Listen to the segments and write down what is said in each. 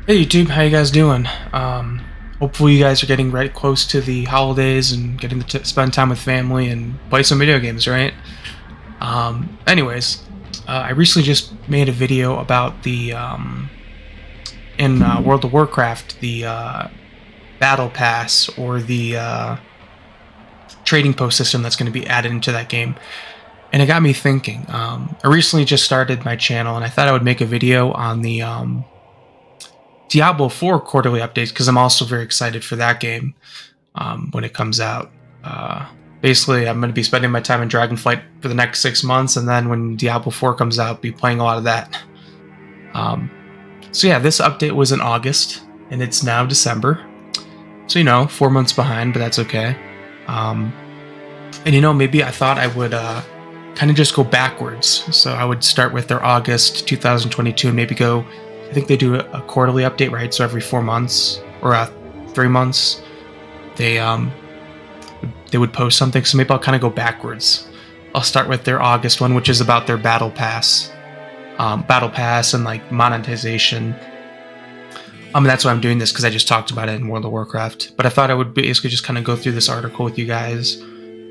Hey YouTube, how you guys doing? Hopefully you guys are getting right close to the holidays and getting to spend time with family and play some video games, right? Anyways, I recently just made a video about the in World of Warcraft the battle pass or the trading post system that's going to be added into that game, and it got me thinking. I recently just started my channel, and I thought I would make a video on the Diablo 4 quarterly updates because I'm also very excited for that game when it comes out. Uh, Basically, I'm going to be spending my time in Dragonflight for the next 6 months, and then when Diablo 4 comes out, be playing a lot of that. Um, so yeah, this update was in August, and it's now December. So 4 months behind, but that's okay. And maybe I thought I would kind of just go backwards. So I would start with their August 2022 and maybe go. I think they do a quarterly update, right? So every 4 months or 3 months, they would post something. So maybe I'll kind of go backwards. I'll start with their August one, which is about their battle pass and like monetization. That's why I'm doing this, because I just talked about it in World of Warcraft. But I thought I would basically just kind of go through this article with you guys,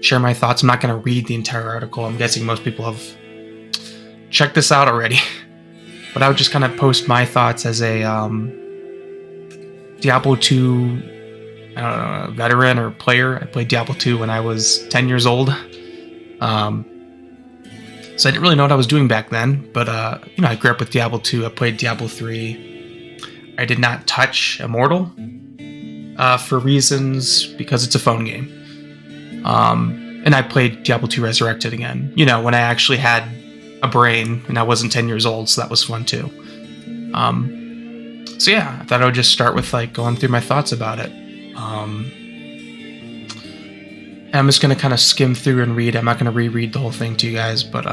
share my thoughts. I'm not going to read the entire article. I'm guessing most people have checked this out already. But I would just kind of post my thoughts as a Diablo 2, I don't know, veteran or player. I played Diablo 2 when I was 10 years old. So I didn't really know what I was doing back then. But, I grew up with Diablo 2. I played Diablo 3. I did not touch Immortal for reasons because it's a phone game. And I played Diablo 2 Resurrected again, when I actually had a brain and I wasn't 10 years old, so that was fun too. So yeah, I thought I would just start with like going through my thoughts about it. And I'm just going to kind of skim through and read. I'm not going to reread the whole thing to you guys, but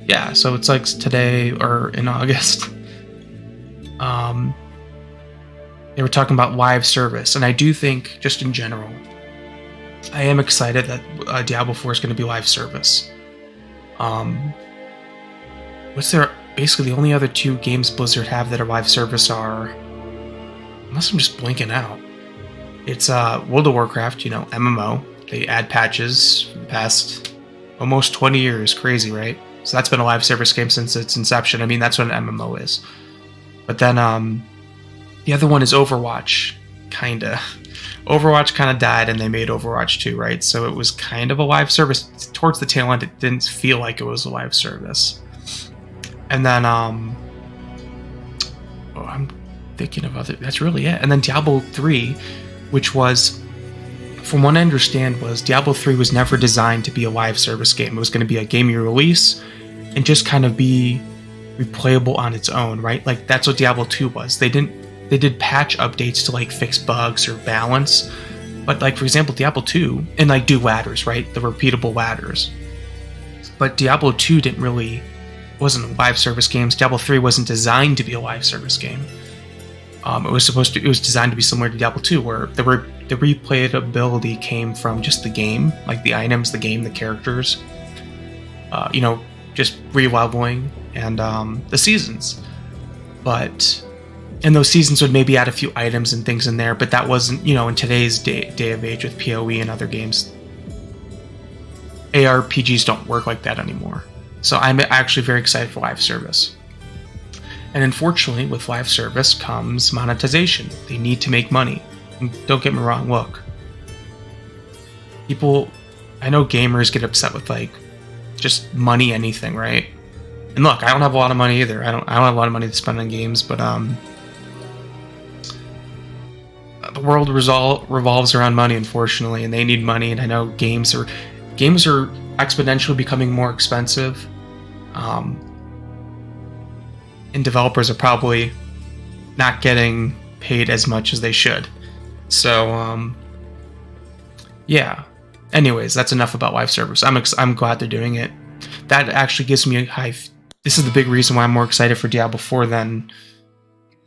yeah, so it's like today or in August. They were talking about live service, and I do think, just in general, I am excited that Diablo 4 is going to be live service. What's there? Basically, the only other two games Blizzard have that are live service are, unless I'm just blinking out, it's World of Warcraft, MMO. They add patches for the past almost 20 years. Crazy, right? So that's been a live service game since its inception. I mean, that's what an MMO is. But then the other one is Overwatch, kinda. Overwatch kind of died, and they made Overwatch 2, right? So it was kind of a live service. Towards the tail end, it didn't feel like it was a live service. And then, I'm thinking of other. That's really it. And then Diablo 3, which was, from what I understand, was Diablo 3 was never designed to be a live service game. It was going to be a game you release and just kind of be replayable on its own, right? Like that's what Diablo 2 was. They did patch updates to like fix bugs or balance, but like for example Diablo 2 and like do ladders, right? The repeatable ladders. But Diablo 2 wasn't a live service game. Diablo 3 wasn't designed to be a live service game. It was designed to be similar to Diablo 2, where the replayability came from just the game, like the items, the game, the characters, just re-leveling and the seasons. And those seasons would maybe add a few items and things in there, but that wasn't, in today's day of age with PoE and other games, ARPGs don't work like that anymore. So I'm actually very excited for live service. And unfortunately, with live service comes monetization. They need to make money. And don't get me wrong, look. I know gamers get upset with like just money, anything, right? And look, I don't have a lot of money either. I don't have a lot of money to spend on games, but the world revolves around money, unfortunately, and they need money. And I know games are exponentially becoming more expensive, and developers are probably not getting paid as much as they should. So, yeah. Anyways, that's enough about live service. I'm glad they're doing it. That actually gives me a high. This is the big reason why I'm more excited for Diablo 4 than.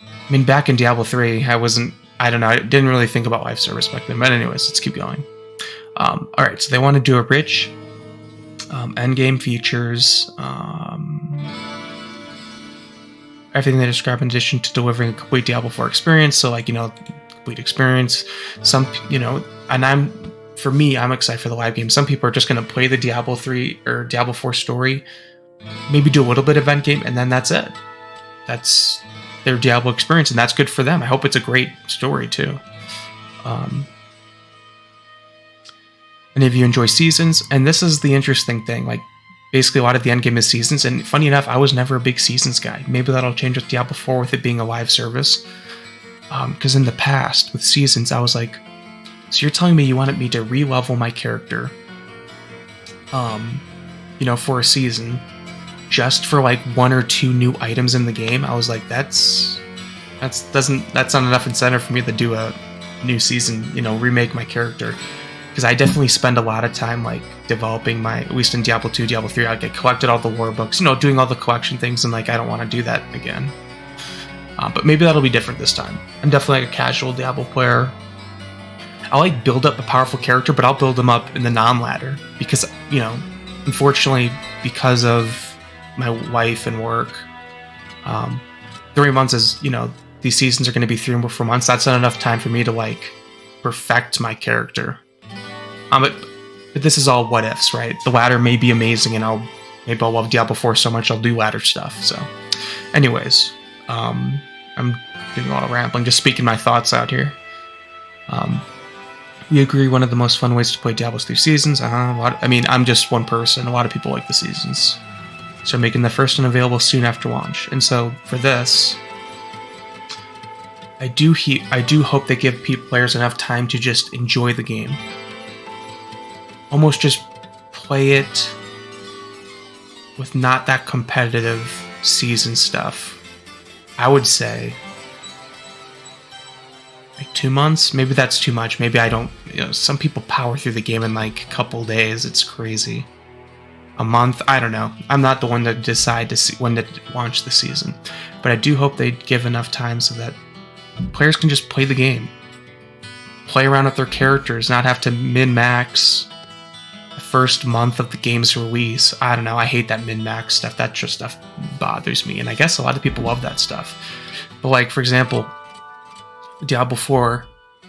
I mean, back in Diablo 3, I don't know, I didn't really think about live service back then. But anyways, let's keep going. Alright, so they want to do a rich endgame features. everything they describe in addition to delivering a complete Diablo 4 experience. So like, complete experience. Some, and for me, I'm excited for the live game. Some people are just going to play the Diablo 3 or Diablo 4 story, maybe do a little bit of event game, and then that's it. That's their Diablo experience, and that's good for them. I hope it's a great story too. And if you enjoy seasons, and this is the interesting thing, like basically a lot of the end game is seasons, and funny enough, I was never a big seasons guy. Maybe that'll change with Diablo 4 with it being a live service. Because in the past, with seasons, I was like, so you're telling me you wanted me to re-level my character, for a season, just for like 1 or 2 new items in the game? I was like, that's not enough incentive for me to do a new season, remake my character. Because I definitely spend a lot of time like developing at least in Diablo 2, Diablo 3, like I collected all the lore books, doing all the collection things, and like I don't want to do that again. But maybe that'll be different this time. I'm definitely like a casual Diablo player. I like build up a powerful character, but I'll build them up in the non-ladder because, unfortunately, because of my life and work, 3 months is, these seasons are going to be 3 or 4 months. That's not enough time for me to like perfect my character. But this is all what ifs, right? The ladder may be amazing, and maybe I'll love Diablo 4 so much I'll do ladder stuff. So, anyways, I'm doing a lot of rambling, just speaking my thoughts out here. We agree one of the most fun ways to play Diablo is through seasons. I'm just one person. A lot of people like the seasons. So making the first one available soon after launch. And so for this, I do hope they give players enough time to just enjoy the game. Almost just play it with not that competitive season stuff. I would say like 2 months. Maybe that's too much. Maybe I don't, some people power through the game in like a couple days. It's crazy. A month, I don't know. I'm not the one to decide when to launch the season. But I do hope they give enough time so that players can just play the game. Play around with their characters, not have to min-max the first month of the game's release. I don't know. I hate that min-max stuff. That just stuff bothers me. And I guess a lot of people love that stuff. But like, for example, Diablo 4,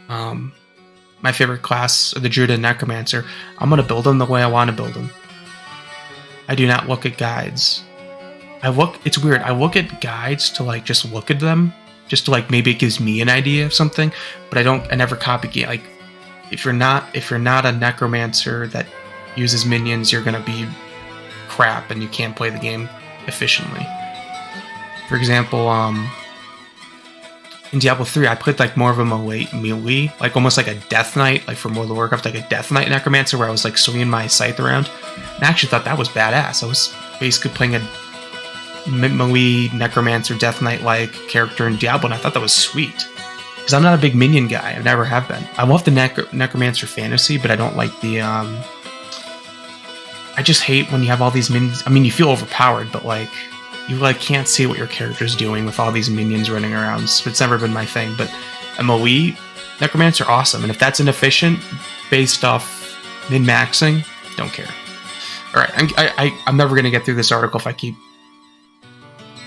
my favorite class, the Druid and Necromancer, I'm going to build them the way I want to build them. I do not look at guides. It's weird. I look at guides to like just look at them, just to like maybe it gives me an idea of something, but I never copy game. Like if you're not a Necromancer that uses minions, you're gonna be crap and you can't play the game efficiently. For example, in Diablo 3, I played like more of a melee, like almost like a Death Knight, like from World of Warcraft, like a Death Knight Necromancer, where I was like swinging my scythe around. And I actually thought that was badass. I was basically playing a melee Necromancer, Death Knight-like character in Diablo, and I thought that was sweet. Because I'm not a big minion guy. I never have been. I love the Necromancer fantasy, but I don't like the... I just hate when you have all these minions. I mean, you feel overpowered, but like... You like can't see what your character's doing with all these minions running around. So it's never been my thing. But a melee Necromancer, awesome. And if that's inefficient, based off min-maxing, don't care. All right, I'm never gonna get through this article if I keep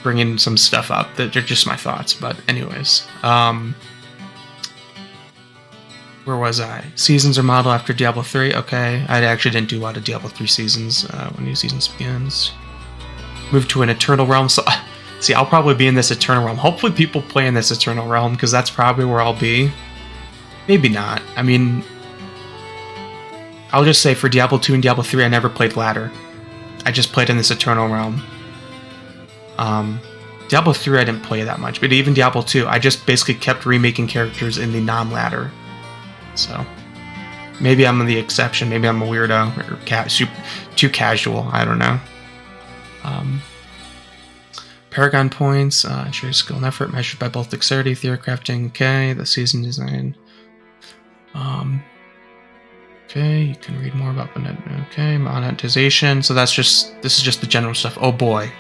bringing some stuff up. They're just my thoughts. But anyways, where was I? Seasons are modeled after Diablo 3. Okay, I actually didn't do a lot of Diablo 3 seasons when new seasons begins. Move to an Eternal Realm. So, see, I'll probably be in this Eternal Realm. Hopefully people play in this Eternal Realm, because that's probably where I'll be. Maybe not. I mean, I'll just say for Diablo 2 and Diablo 3, I never played ladder. I just played in this Eternal Realm. Diablo 3, I didn't play that much, but even Diablo 2, I just basically kept remaking characters in the non-ladder. So, maybe I'm the exception. Maybe I'm a weirdo or too casual. I don't know. Paragon points, ensure skill and effort measured by both dexterity, theory crafting, okay, the season design. Okay, you can read more about monetization. So this is just the general stuff. Oh boy.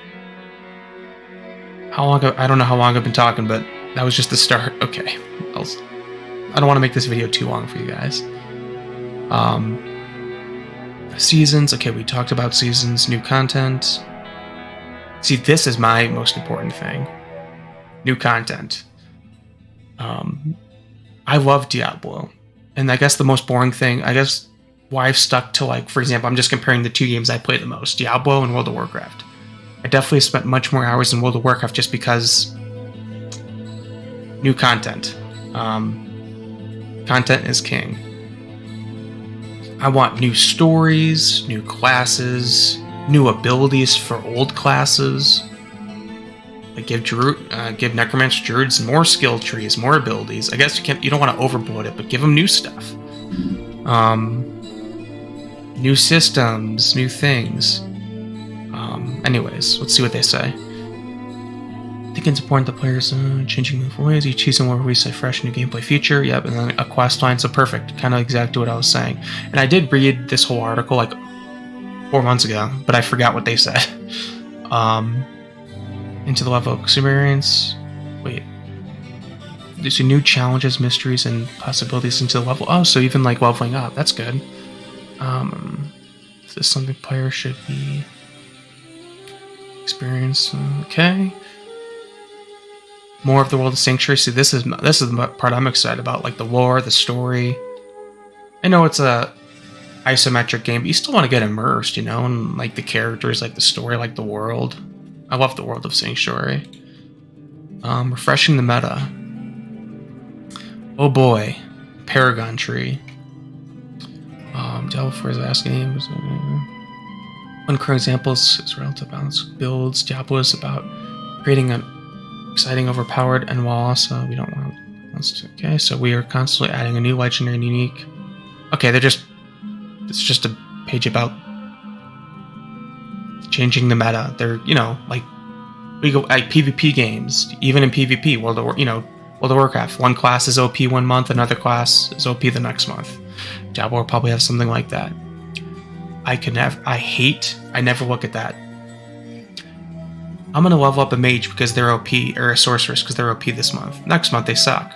I don't know how long I've been talking, but that was just the start. Okay. I don't want to make this video too long for you guys. Seasons, okay, we talked about seasons, new content. See, this is my most important thing. new content. I love Diablo, and I guess the most boring thing, I guess why I've stuck to, like, for example, I'm just comparing the two games I play the most, Diablo and World of Warcraft. I definitely spent much more hours in World of Warcraft just because new content. Content is king. I want new stories, new classes, new abilities for old classes. Like give necromancer druids more skill trees, more abilities. I guess you don't want to overbloat it, but give them new stuff. New systems, new things. Anyways, let's see what they say. I think it's important that players changing move ways. Each season will release a fresh new gameplay feature. Yep, and then a quest line. So perfect, kind of exactly what I was saying. And I did read this whole article like 4 months ago, but I forgot what they said. Into the level of experience. Wait. There's new challenges, mysteries, and possibilities into the level. Oh, so even like leveling up. That's good. Is this something players should be experience? Okay. More of the world of Sanctuary. See, this is the part I'm excited about, like the lore, the story. I know it's a isometric game, but you still want to get immersed, you know, and like the characters, like the story, like the world. I love the world of Sanctuary. Refreshing the meta. Oh boy, Paragon Tree. Diablo 4's last game was one current example is relative balance builds. Diablo is about creating an exciting, overpowered, and while also we don't want. Okay, so we are constantly adding a new legendary and unique. Okay, it's just a page about changing the meta. They're, you know, like we go like PvP games, even in PvP, World of Warcraft. One class is OP one month, another class is OP the next month. Diablo will probably have something like that. I never look at that. I'm gonna level up a mage because they're OP, or a sorceress because they're OP this month. Next month they suck.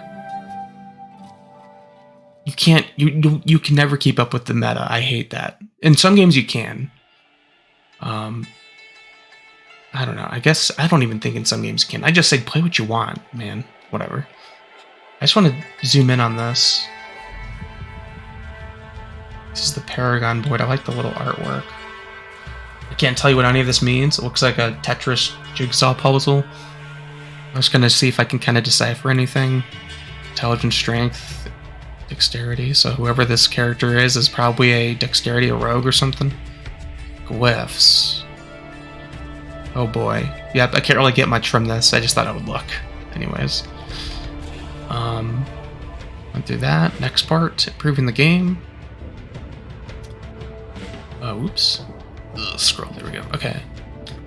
You can't. You can never keep up with the meta. I hate that. In some games you can. I don't know. I guess I don't even think in some games you can. I just say play what you want, man. Whatever. I just want to zoom in on this. This is the Paragon board. I like the little artwork. I can't tell you what any of this means. It looks like a Tetris jigsaw puzzle. I was gonna see if I can kind of decipher anything. Intelligence, strength, dexterity. So whoever this character is probably a dexterity, a rogue or something. Glyphs. Oh boy. Yep, I can't really get much from this. I just thought I would look. Anyways. Went through that. Next part, improving the game. Oh, oops. Ugh, scroll, there we go. Okay.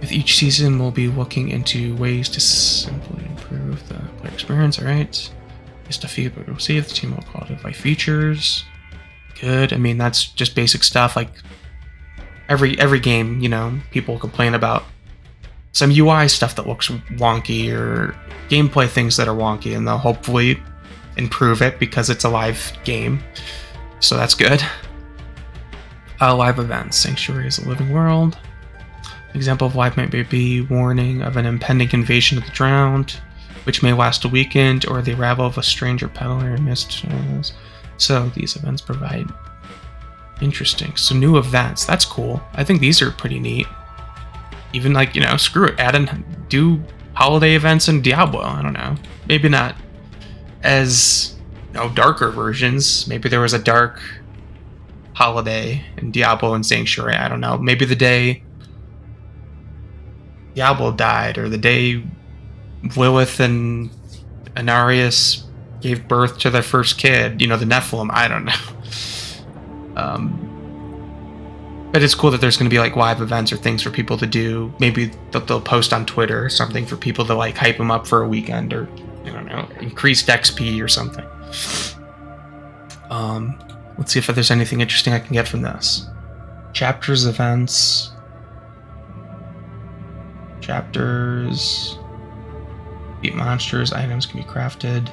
With each season, we'll be looking into ways to simply improve the player experience, alright? Just a few, but we'll see if the team will qualify features. Good. I mean, that's just basic stuff. Like, every game, you know, people complain about some UI stuff that looks wonky or gameplay things that are wonky, and they'll hopefully improve it because it's a live game. So that's good. Live events. Sanctuary is a living world. Example of live might be warning of an impending invasion of the drowned, which may last a weekend, or the arrival of a stranger peddler in mist. So these events provide interesting. So new events. That's cool. I think these are pretty neat. Even like, you know, screw it. Do holiday events in Diablo. I don't know. Maybe not as, you know, darker versions. Maybe there was a dark holiday in Diablo and Sanctuary. I don't know. Maybe the day Diablo died, or the day Lilith and Anarius gave birth to their first kid. You know, the Nephilim. I don't know. But it's cool that there's going to be like live events or things for people to do. Maybe they'll post on Twitter or something for people to like hype them up for a weekend, or I don't know, increased XP or something. Let's see if there's anything interesting I can get from this. Chapters, events. Chapters. Beat monsters. Items can be crafted.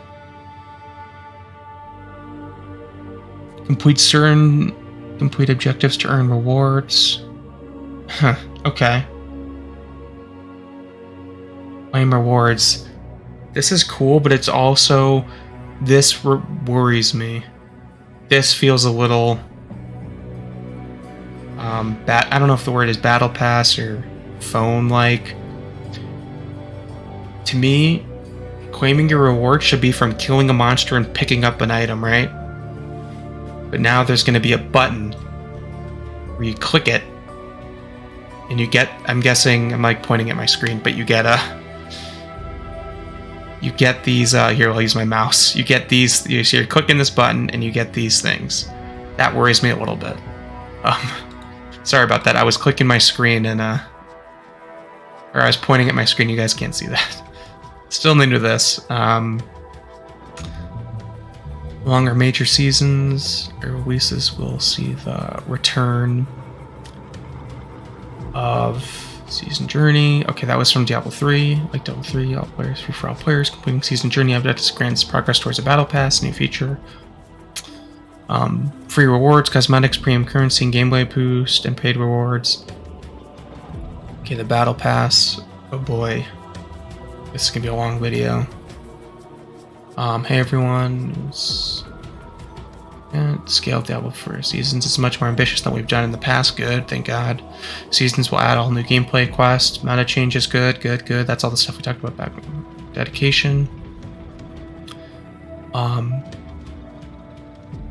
Complete objectives to earn rewards. Okay. Claim rewards. This is cool, but it's also, this worries me. This feels a little, I don't know if the word is battle pass or phone-like. To me, claiming your reward should be from killing a monster and picking up an item, right? But now there's going to be a button where you click it, and you get, I'm guessing, I'm like pointing at my screen, but you get these, here, I'll use my mouse. You get these, so you're clicking this button, and you get these things. That worries me a little bit. Sorry about that. I was clicking my screen, and, or I was pointing at my screen. You guys can't see that. Still new to this. Longer major seasons or releases will see the return of Season Journey. Okay, that was from Diablo 3. Like Diablo 3, all players, free for all players. Completing Season Journey objectives grants progress towards a battle pass. New feature. Free rewards, cosmetics, premium currency, and gameplay boost, and paid rewards. Okay, the battle pass. Oh boy. This is gonna be a long video. Hey everyone. Scale Diablo for seasons. It's much more ambitious than we've done in the past. Good, thank God. Seasons will add all new gameplay quests. Meta changes. Good. That's all the stuff we talked about back. Dedication.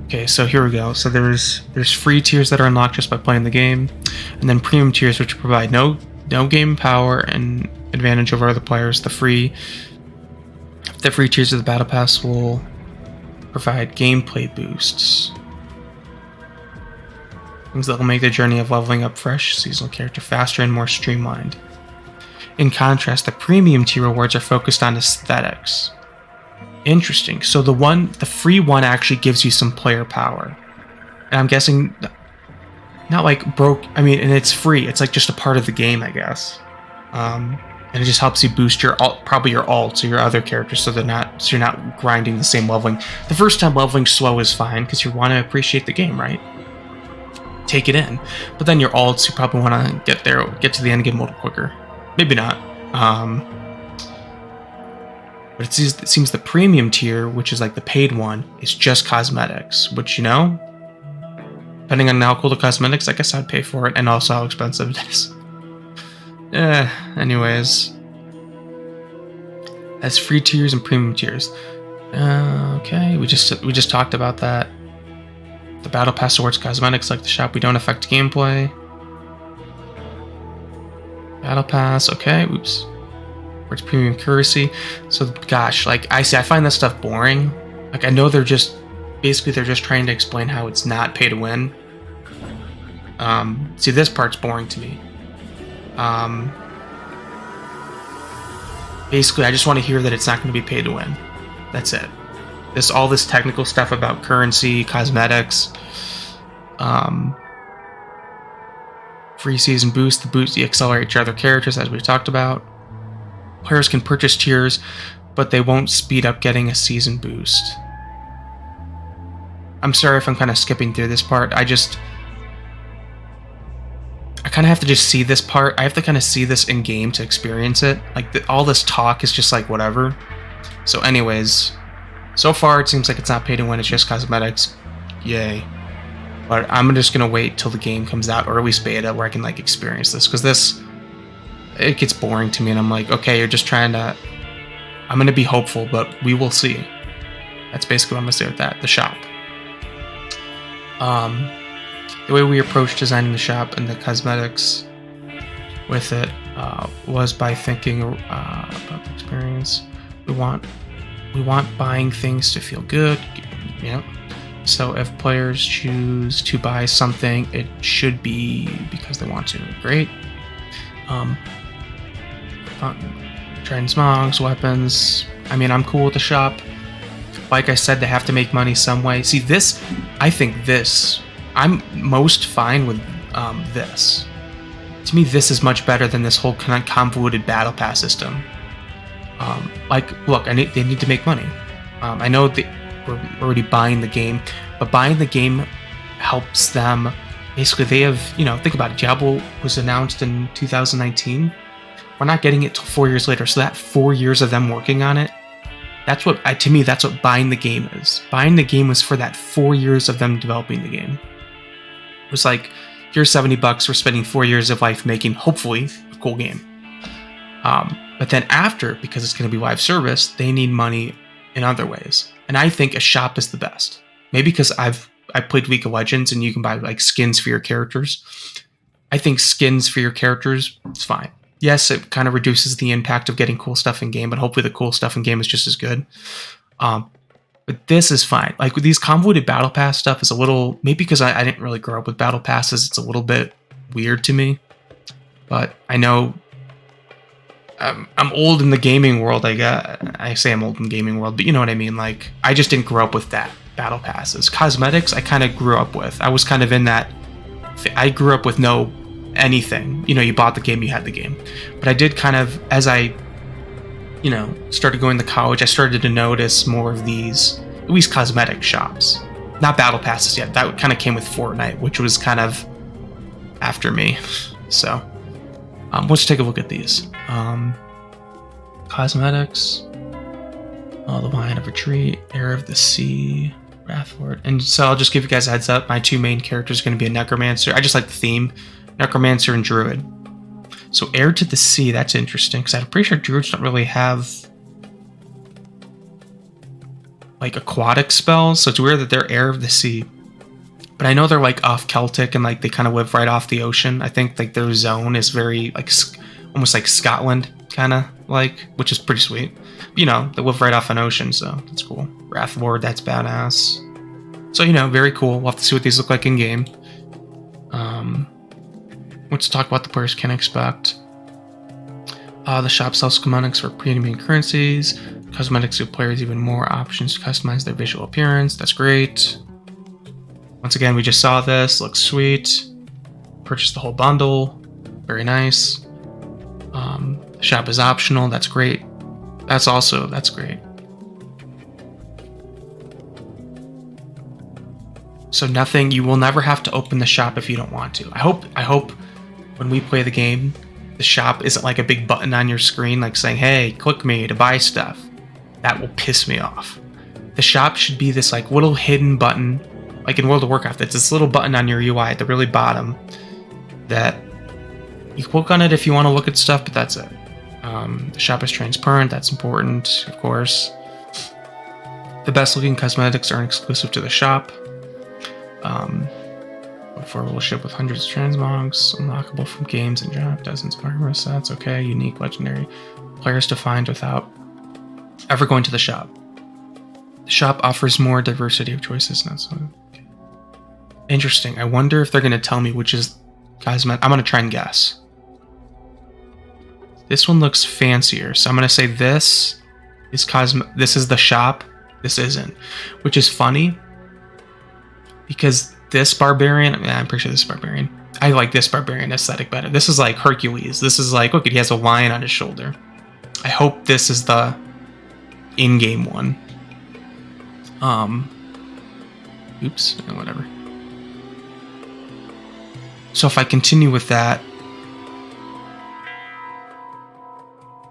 Okay, so here we go. So there's free tiers that are unlocked just by playing the game, and then premium tiers which provide no game power and advantage over other players. The free tiers of the battle pass will provide gameplay boosts, things that will make the journey of leveling up fresh seasonal character faster and more streamlined. In contrast, the premium tier rewards are focused on aesthetics. Interesting. So the free one actually gives you some player power, and I'm guessing not like broke. I mean, and it's free. It's like just a part of the game, I guess. And it just helps you boost your probably your alts or your other characters, so you're not grinding the same leveling. The first time leveling slow is fine because you want to appreciate the game, right? Take it in, but then your alts, you probably want to get to the end game a little quicker. Maybe not. But it seems the premium tier, which is like the paid one, is just cosmetics, which, you know, depending on how cool the cosmetics, I guess I'd pay for it, and also how expensive it is. Anyways. As free tiers and premium tiers. Okay, we just talked about that. The battle pass awards cosmetics like the shop. We don't affect gameplay. Battle pass, okay, oops. Where's premium currency? So gosh, like I find that stuff boring. Like I know they're just trying to explain how it's not pay to win. See, this part's boring to me. Basically, I just want to hear that it's not going to be pay to win. That's it. All this technical stuff about currency, cosmetics, free season boost, the accelerate your other characters, as we talked about. Players can purchase tiers, but they won't speed up getting a season boost. I'm sorry if I'm kind of skipping through this part. I kind of have to just see this part. I have to kind of see this in game to experience it. Like all this talk is just like whatever. So anyways, so far it seems like it's not pay to win. It's just cosmetics. Yay. But I'm just gonna wait till the game comes out, or at least beta, where I can like experience this, because it gets boring to me, and I'm like, okay, you're just trying to. I'm gonna be hopeful, but we will see. That's basically what I'm gonna say with that. The shop. The way we approached designing the shop and the cosmetics with it was by thinking about the experience. We want buying things to feel good. Yeah. So if players choose to buy something, it should be because they want to. Great. Tridents, monks, weapons. I mean, I'm cool with the shop. Like I said, they have to make money some way. See, I'm most fine with this. To me, this is much better than this whole kind of convoluted battle pass system. Look, they need to make money. I know we're already buying the game, but buying the game helps them. Basically, they have, think about it. Diablo was announced in 2019. We're not getting it till 4 years later, so that 4 years of them working on it To me, that's what buying the game is. Buying the game was for that 4 years of them developing the game. It was like, here's $70. We're spending 4 years of life making, hopefully, a cool game. But then after, because it's going to be live service, they need money in other ways. And I think a shop is the best. Maybe because I played League of Legends and you can buy like skins for your characters. I think skins for your characters is fine. Yes, it kind of reduces the impact of getting cool stuff in game, but hopefully the cool stuff in game is just as good. But this is fine. Like with these convoluted battle pass stuff is a little, maybe because I didn't really grow up with battle passes, it's a little bit weird to me. But I know I'm old in the gaming world. I say I'm old in the gaming world, but you know what I mean. Like I just didn't grow up with that battle passes. Cosmetics, I kind of grew up with. I was kind of in that. I grew up with no anything. You know, you bought the game, you had the game. But I did kind of, as I, you know, started going to college, I started to notice more of these, at least cosmetic shops. Not battle passes yet. That kind of came with Fortnite, which was kind of after me. So, let's take a look at these. Cosmetics. Oh, the Lion of Retreat, Heir of the Sea, Wrathlord. And so I'll just give you guys a heads up. My two main characters are going to be a Necromancer. I just like the theme. Necromancer and Druid. So Heir to the Sea, that's interesting, because I'm pretty sure Druids don't really have like aquatic spells, so it's weird that they're Heir of the Sea. But I know they're like off Celtic and like they kind of live right off the ocean. I think like their zone is very like almost like Scotland kind of like, which is pretty sweet. But, you know, they live right off an ocean, so that's cool. Wrathlord, that's badass. So, you know, very cool. We'll have to see what these look like in game. Let's talk about the players can expect. The shop sells cosmetics for premium currencies. Cosmetics give players even more options to customize their visual appearance. That's great. Once again, we just saw this. Looks sweet. Purchase the whole bundle. Very nice. The shop is optional. That's great. That's great. So nothing, you will never have to open the shop if you don't want to. I hope when we play the game, the shop isn't like a big button on your screen like saying, hey, click me to buy stuff. That will piss me off. The shop should be this like little hidden button, like in World of Warcraft. It's this little button on your UI at the really bottom that you click on it if you want to look at stuff, but that's it. The shop is transparent. That's important, of course. The best looking cosmetics aren't exclusive to the shop. Before we'll ship with hundreds of transmogs, unlockable from games and drop dozens of armor sets. Okay, unique, legendary players to find without ever going to the shop. The shop offers more diversity of choices. Not so okay. Interesting. I wonder if they're going to tell me which is cosmetic. I'm going to try and guess. This one looks fancier, so I'm going to say this is This is the shop. This isn't, which is funny because this barbarian, I'm pretty sure this is barbarian. I like this barbarian aesthetic better. This is like Hercules. This is like, look, he has a lion on his shoulder. I hope this is the in-game one. Oops, whatever. So if I continue with that,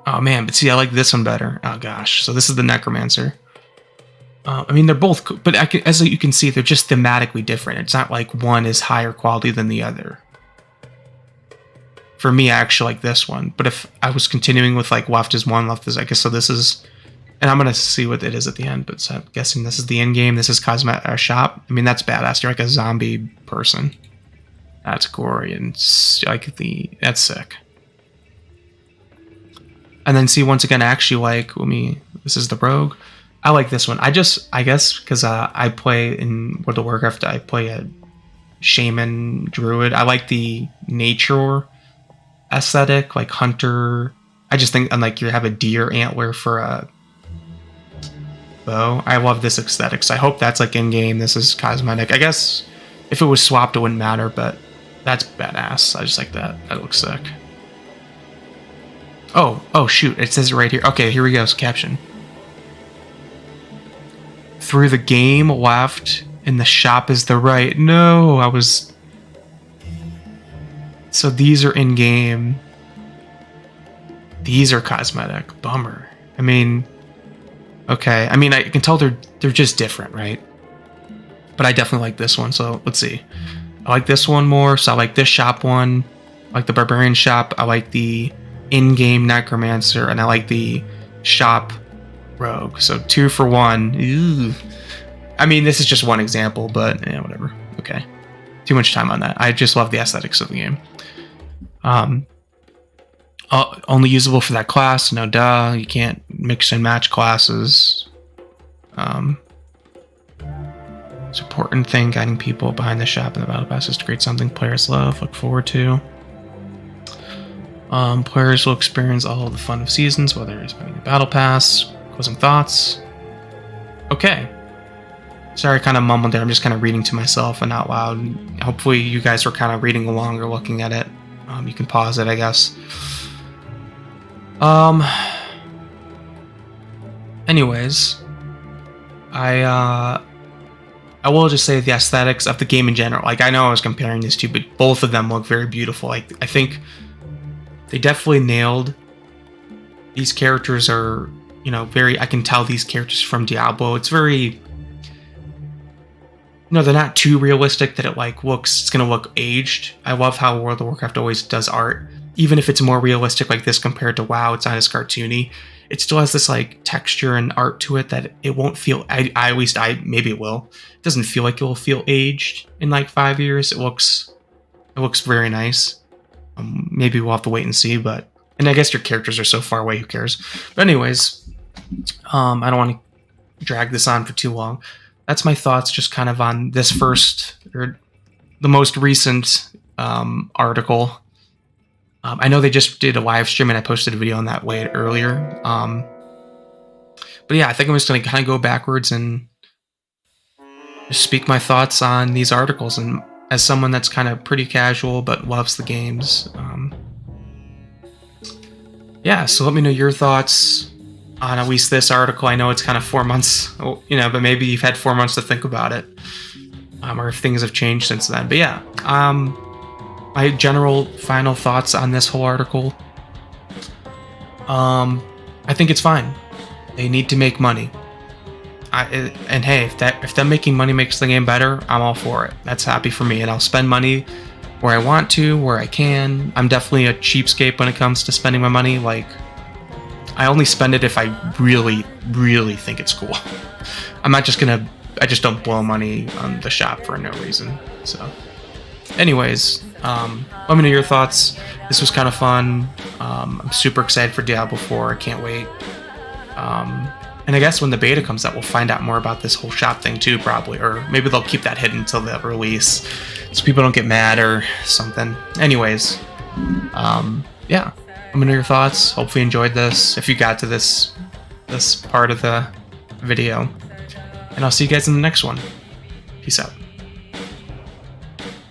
oh man, but see, I like this one better. Oh gosh, so this is the Necromancer. I mean, they're both cool, but as you can see, they're just thematically different. It's not like one is higher quality than the other. For me, I actually like this one. But if I was continuing with like left is one, left is, I guess, so this is, and I'm going to see what it is at the end, but so I'm guessing this is the end game. This is cosmetic shop. I mean, that's badass. You're like a zombie person. That's gory and like that's sick. And then see, once again, actually like, this is the rogue. I like this one. I guess, because I play in World of Warcraft, I play a shaman druid. I like the nature aesthetic, like hunter. I just think, like, you have a deer antler for a bow. I love this aesthetic, so I hope that's like in-game. This is cosmetic. I guess if it was swapped, it wouldn't matter, but that's badass. I just like that. That looks sick. Oh, shoot. It says it right here. Okay, here we go. Caption. Through the game left, and the shop is the right. No, I was... So these are in-game. These are cosmetic. Bummer. I mean, Okay, I mean, I can tell they're just different, right? But I definitely like this one, so let's see. I like this one more, so I like this shop one. I like the Barbarian shop. I like the in-game Necromancer, and I like the shop Rogue. So 2 for 1. Ooh. I mean, this is just one example, but yeah, whatever. Okay. Too much time on that. I just love the aesthetics of the game. Only usable for that class. No duh. You can't mix and match classes. It's an important thing guiding people behind the shop and the battle pass is to create something players love, look forward to. Players will experience all of the fun of seasons, whether it's spending a battle pass. Closing thoughts. Okay. Sorry, I kind of mumbled there. I'm just kind of reading to myself and out loud. Hopefully you guys were kind of reading along or looking at it. You can pause it, I guess. Anyways, I will just say the aesthetics of the game in general. Like, I know I was comparing these two, but both of them look very beautiful. Like, I think they definitely nailed. These characters are, you know, very. I can tell these characters from Diablo. It's very. No, they're not too realistic that it like looks. It's gonna look aged. I love how World of Warcraft always does art, even if it's more realistic like this compared to WoW. It's not as cartoony. It still has this like texture and art to it that it won't feel. At least maybe it will. It doesn't feel like it will feel aged in like 5 years. It looks very nice. Maybe we'll have to wait and see, but and I guess your characters are so far away. Who cares? But anyways, I don't want to drag this on for too long. That's my thoughts, just kind of on this first or the most recent article. I know they just did a live stream and I posted a video on that way earlier. But yeah, I think I'm just going to kind of go backwards and just speak my thoughts on these articles. And as someone that's kind of pretty casual but loves the games, yeah, so let me know your thoughts on at least this article. I know it's kind of 4 months, you know, but maybe you've had 4 months to think about it, or if things have changed since then. But yeah, my general final thoughts on this whole article. I think it's fine. They need to make money. And hey, if them making money makes the game better, I'm all for it. That's happy for me, and I'll spend money where I want to, where I can. I'm definitely a cheapskate when it comes to spending my money. Like, I only spend it if I really, really think it's cool. I'm not just gonna. I just don't blow money on the shop for no reason. So, anyways, let me know your thoughts. This was kind of fun. I'm super excited for Diablo 4. I can't wait. And I guess when the beta comes out, we'll find out more about this whole shop thing too, probably. Or maybe they'll keep that hidden until the release, so people don't get mad or something. Anyways, yeah. Let me know your thoughts. Hopefully you enjoyed this. If you got to this part of the video. And I'll see you guys in the next one. Peace out.